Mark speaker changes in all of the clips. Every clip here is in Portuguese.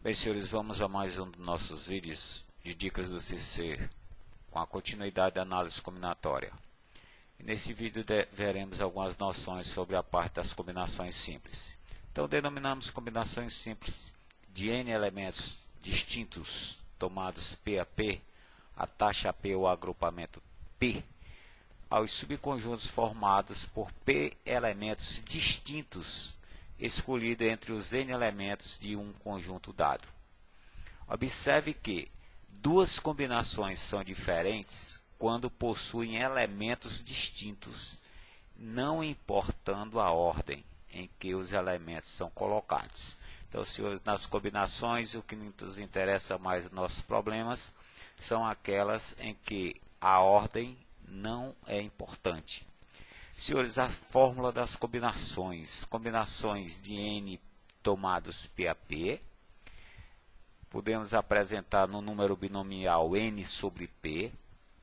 Speaker 1: Bem, senhores, vamos a mais um dos nossos vídeos de dicas do CC com a continuidade da análise combinatória. E nesse vídeo veremos algumas noções sobre a parte das combinações simples. Então, denominamos combinações simples de N elementos distintos tomados P a P, a taxa P ou agrupamento P, aos subconjuntos formados por P elementos distintos escolhido entre os N elementos de um conjunto dado. Observe que duas combinações são diferentes quando possuem elementos distintos, não importando a ordem em que os elementos são colocados. Então, senhores, nas combinações, o que nos interessa mais nos nossos problemas são aquelas em que a ordem não é importante. Senhores, a fórmula das combinações de N tomados P a P, podemos apresentar no número binomial N sobre P,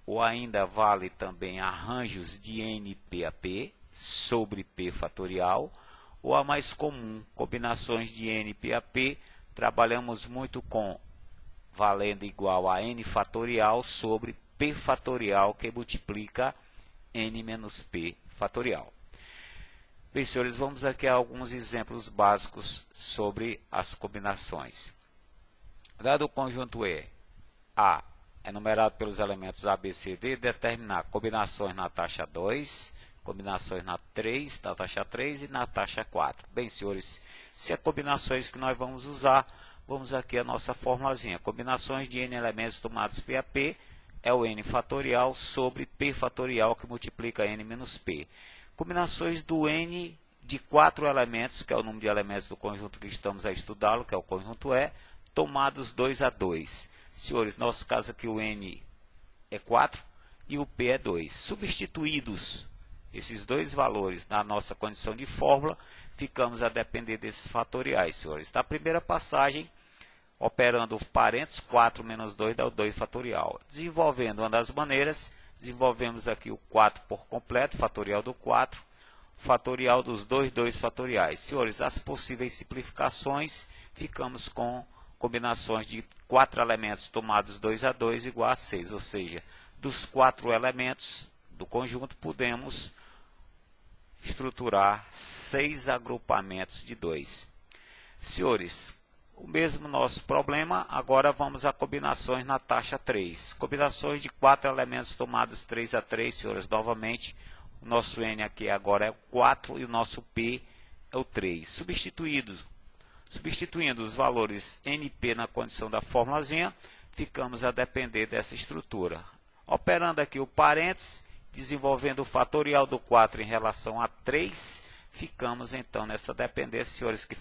Speaker 1: ou ainda vale também arranjos de N P a P sobre P fatorial, ou a mais comum, combinações de N P a P, trabalhamos muito com valendo igual a N fatorial sobre P fatorial, que multiplica N menos P fatorial. Bem, senhores, vamos aqui a alguns exemplos básicos sobre as combinações. Dado o conjunto E, A é numerado pelos elementos A, B, C, D, determinar combinações na taxa 2, combinações na taxa 3 e na taxa 4. Bem, senhores, se é combinações que nós vamos usar, vamos aqui a nossa formulazinha. Combinações de N elementos tomados P a P é o N fatorial sobre P fatorial, que multiplica N menos P. Combinações do N de 4 elementos, que é o número de elementos do conjunto que estamos a estudá-lo, que é o conjunto E, tomados 2 a 2. Senhores, no nosso caso aqui o N é 4 e o P é 2. Substituídos esses dois valores na nossa condição de fórmula, ficamos a depender desses fatoriais, senhores. Na primeira passagem, operando parênteses, 4 menos 2 dá o 2 fatorial. Desenvolvendo uma das maneiras, desenvolvemos aqui o 4 por completo, fatorial do 4, fatorial dos 2 fatoriais. Senhores, as possíveis simplificações, ficamos com combinações de 4 elementos tomados 2 a 2 igual a 6, ou seja, dos 4 elementos do conjunto, podemos estruturar 6 agrupamentos de 2. Senhores, o mesmo nosso problema, agora vamos a combinações na taxa 3. Combinações de 4 elementos tomados 3 a 3, senhores, novamente, o nosso N aqui agora é o 4 e o nosso P é o 3. Substituindo os valores NP na condição da formulazinha, ficamos a depender dessa estrutura. Operando aqui o parênteses, desenvolvendo o fatorial do 4 em relação a 3, ficamos então nessa dependência, senhores, que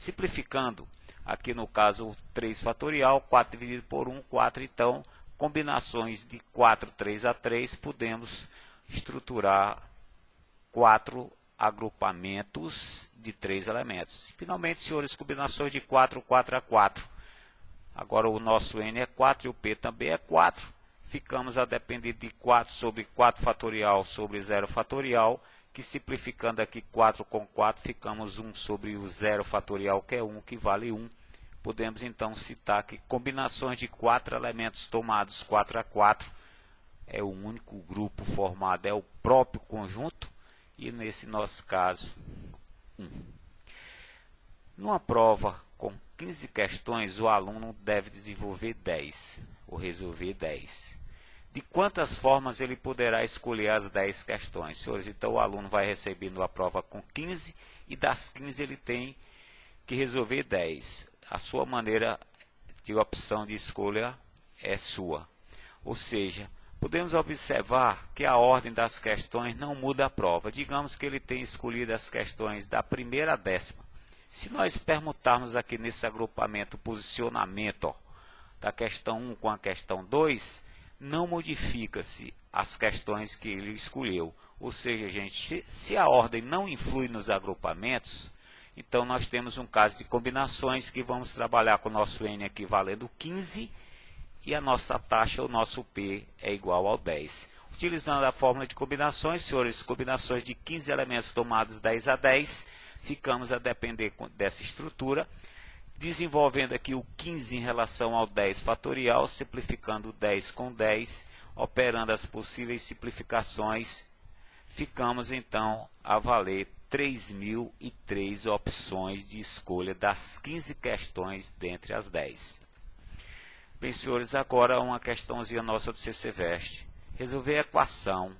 Speaker 1: simplificando, aqui no caso o 3 fatorial, 4 dividido por 1, 4, então, combinações de 4, 3 a 3, podemos estruturar 4 agrupamentos de 3 elementos. Finalmente, senhores, combinações de 4, 4 a 4. Agora o nosso N é 4 e o P também é 4. Ficamos a depender de 4 sobre 4 fatorial sobre 0 fatorial, que simplificando aqui 4 com 4, ficamos 1 sobre o 0 fatorial, que é 1, que vale 1. Podemos então citar que combinações de 4 elementos tomados 4 a 4 é o único grupo formado, é o próprio conjunto, e nesse nosso caso, 1. Numa prova com 15 questões, o aluno deve desenvolver 10, ou resolver 10. De quantas formas ele poderá escolher as 10 questões? Senhores, então o aluno vai recebendo a prova com 15 e das 15 ele tem que resolver 10. A sua maneira de opção de escolha é sua. Ou seja, podemos observar que a ordem das questões não muda a prova. Digamos que ele tenha escolhido as questões da primeira à 10ª. Se nós permutarmos aqui nesse agrupamento o posicionamento da questão 1 com a questão 2, não modifica-se as questões que ele escolheu. Ou seja, gente, se a ordem não influi nos agrupamentos, então nós temos um caso de combinações que vamos trabalhar com o nosso N aqui valendo 15 e a nossa taxa, o nosso P, é igual ao 10. Utilizando a fórmula de combinações, senhores, combinações de 15 elementos tomados 10 a 10, ficamos a depender dessa estrutura. Desenvolvendo aqui o 15 em relação ao 10 fatorial, simplificando o 10 com 10, operando as possíveis simplificações, ficamos então a valer 3.003 opções de escolha das 15 questões dentre as 10. Bem, senhores, agora uma questãozinha nossa do CCVEST. Resolver a equação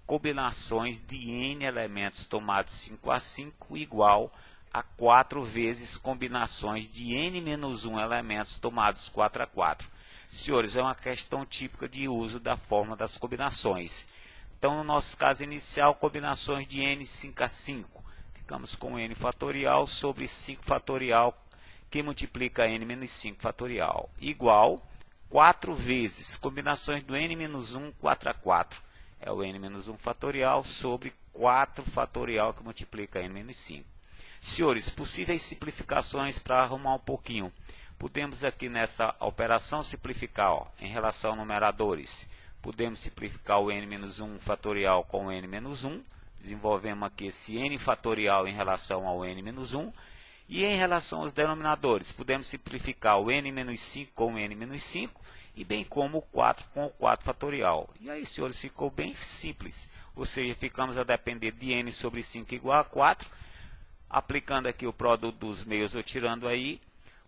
Speaker 1: combinações de n elementos tomados 5 a 5 igual a 4 vezes combinações de n-1 elementos tomados 4 a 4. Senhores, é uma questão típica de uso da fórmula das combinações. Então, no nosso caso inicial, combinações de n 5 a 5. Ficamos com n fatorial sobre 5 fatorial, que multiplica n menos 5 fatorial, igual 4 vezes combinações do n-1, 4 a 4. É o n-1 fatorial sobre 4 fatorial, que multiplica n menos 5. Senhores, possíveis simplificações para arrumar um pouquinho. Podemos aqui nessa operação simplificar em relação a numeradores. Podemos simplificar o n-1 fatorial com o n-1. Desenvolvemos aqui esse n fatorial em relação ao n-1. E em relação aos denominadores, podemos simplificar o n-5 com o n-5 e bem como o 4 com o 4 fatorial. E aí, senhores, ficou bem simples. Ou seja, ficamos a depender de n sobre 5 igual a 4. Aplicando aqui o produto dos meios ou tirando aí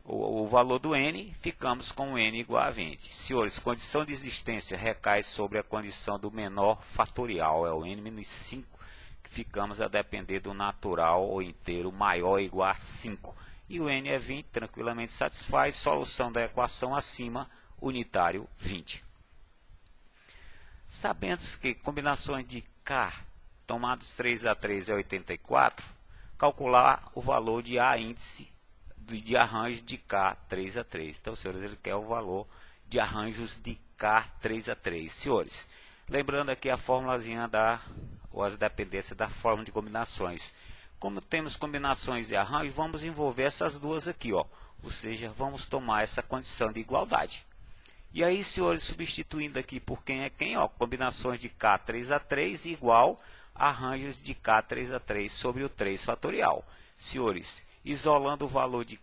Speaker 1: o valor do n, ficamos com n igual a 20. Senhores, condição de existência recai sobre a condição do menor fatorial, é o n-5, que ficamos a depender do natural ou inteiro maior ou igual a 5. E o n é 20, tranquilamente satisfaz. Solução da equação acima, unitário 20. Sabendo que combinações de k tomados 3 a 3 é 84, calcular o valor de A índice de arranjo de K 3 a 3. Então, senhores, ele quer o valor de arranjos de K 3 a 3. Senhores, lembrando aqui a formulazinha ou as dependências da fórmula de combinações. Como temos combinações e arranjos, vamos envolver essas duas aqui, ó. Ou seja, vamos tomar essa condição de igualdade. E aí, senhores, substituindo aqui por quem é quem, ó, combinações de K 3 a 3 igual arranjos de K 3 a 3 sobre o 3 fatorial. Senhores, isolando o valor de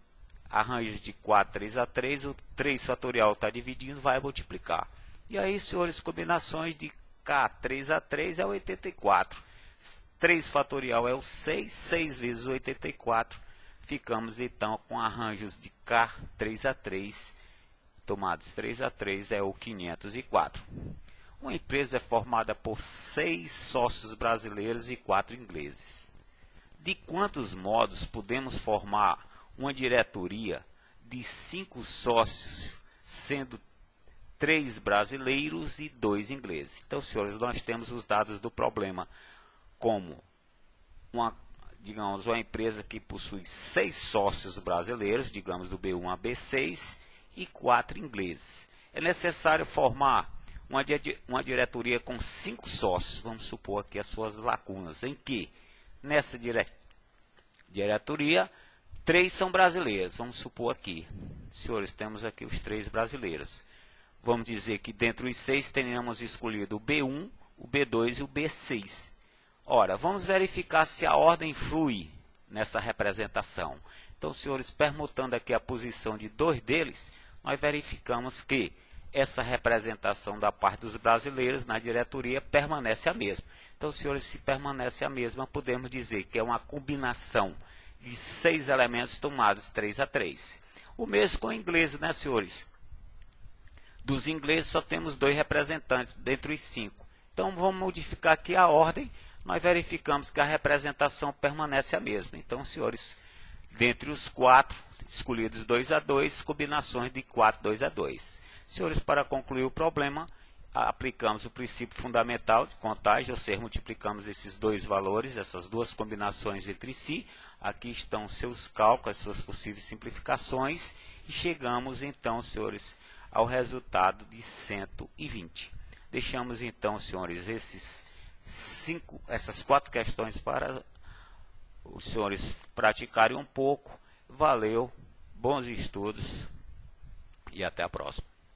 Speaker 1: arranjos de 4 3 a 3, o 3 fatorial está dividindo, vai multiplicar. E aí, senhores, combinações de K 3 a 3 é 84. 3 fatorial é o 6, 6 vezes 84. Ficamos então com arranjos de K 3 a 3, tomados 3 a 3 é o 504. Uma empresa é formada por 6 sócios brasileiros e 4 ingleses. De quantos modos podemos formar uma diretoria de 5 sócios, sendo 3 brasileiros e 2 ingleses? Então, senhores, nós temos os dados do problema como uma empresa que possui 6 sócios brasileiros, digamos do B1 a B6, e 4 ingleses. É necessário formar uma diretoria com 5 sócios, vamos supor aqui as suas lacunas, em que nessa diretoria 3 são brasileiros, vamos supor aqui, senhores, temos aqui os 3 brasileiros. Vamos dizer que dentre os 6 tenhamos escolhido o B1, o B2 e o B6. Ora, vamos verificar se a ordem flui nessa representação. Então, senhores, permutando aqui a posição de 2 deles, nós verificamos que essa representação da parte dos brasileiros na diretoria permanece a mesma. Então, senhores, se permanece a mesma, podemos dizer que é uma combinação de 6 elementos tomados 3 a 3. O mesmo com o inglês, né, senhores? Dos ingleses só temos 2 representantes dentre os 5. Então, vamos modificar aqui a ordem. Nós verificamos que a representação permanece a mesma. Então, senhores, dentre os 4 escolhidos 2 a 2, combinações de 4, 2 a 2. Senhores, para concluir o problema, aplicamos o princípio fundamental de contagem, ou seja, multiplicamos esses dois valores, essas duas combinações entre si. Aqui estão seus cálculos, as suas possíveis simplificações, e chegamos então, senhores, ao resultado de 120. Deixamos então, senhores, essas 4 questões para os senhores praticarem um pouco. Valeu, bons estudos e até a próxima.